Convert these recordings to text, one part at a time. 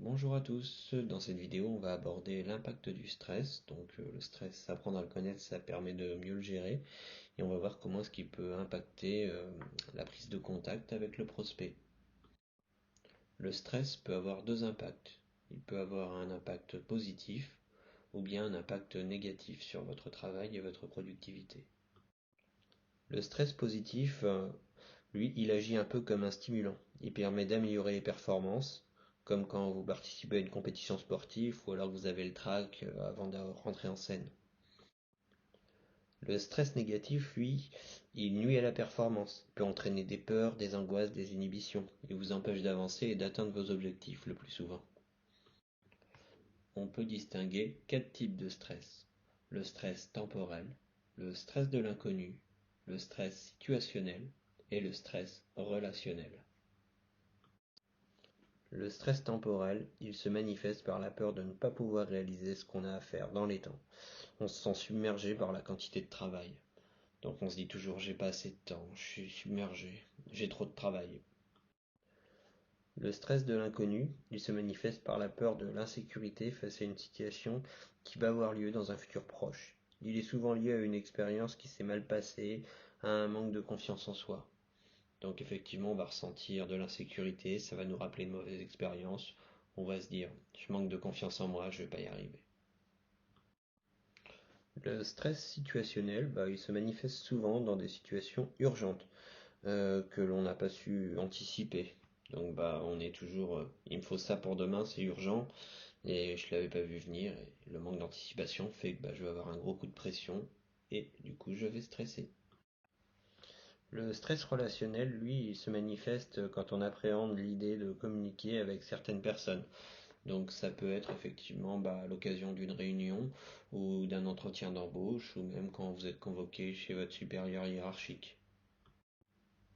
Bonjour à tous, dans cette vidéo on va aborder l'impact du stress. Le stress, apprendre à le connaître, ça permet de mieux le gérer et on va voir comment est-ce qu'il peut impacter la prise de contact avec le prospect. Le stress peut avoir deux impacts. Il peut avoir un impact positif ou bien un impact négatif sur votre travail et votre productivité. Le stress positif, lui, il agit un peu comme un stimulant. Il permet d'améliorer les performances, comme quand vous participez à une compétition sportive ou alors que vous avez le trac avant de rentrer en scène. Le stress négatif, lui, il nuit à la performance. Il peut entraîner des peurs, des angoisses, des inhibitions. Il vous empêche d'avancer et d'atteindre vos objectifs le plus souvent. On peut distinguer quatre types de stress. Le stress temporel, le stress de l'inconnu, le stress situationnel et le stress relationnel. Le stress temporel, il se manifeste par la peur de ne pas pouvoir réaliser ce qu'on a à faire dans les temps. On se sent submergé par la quantité de travail. Donc on se dit toujours j'ai pas assez de temps, je suis submergé, j'ai trop de travail. Le stress de l'inconnu, il se manifeste par la peur de l'insécurité face à une situation qui va avoir lieu dans un futur proche. Il est souvent lié à une expérience qui s'est mal passée, à un manque de confiance en soi. Donc effectivement, on va ressentir de l'insécurité, ça va nous rappeler une mauvaise expérience. On va se dire, je manque de confiance en moi, je vais pas y arriver. Le stress situationnel, il se manifeste souvent dans des situations urgentes que l'on n'a pas su anticiper. Donc on est toujours, il me faut ça pour demain, c'est urgent, et je l'avais pas vu venir. Et le manque d'anticipation fait que je vais avoir un gros coup de pression, et du coup je vais stresser. Le stress relationnel, lui, il se manifeste quand on appréhende l'idée de communiquer avec certaines personnes. Donc ça peut être effectivement à l'occasion d'une réunion ou d'un entretien d'embauche ou même quand vous êtes convoqué chez votre supérieur hiérarchique.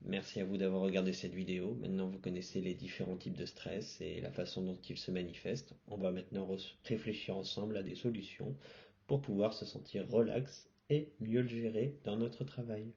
Merci à vous d'avoir regardé cette vidéo. Maintenant vous connaissez les différents types de stress et la façon dont ils se manifestent. On va maintenant réfléchir ensemble à des solutions pour pouvoir se sentir relax et mieux le gérer dans notre travail.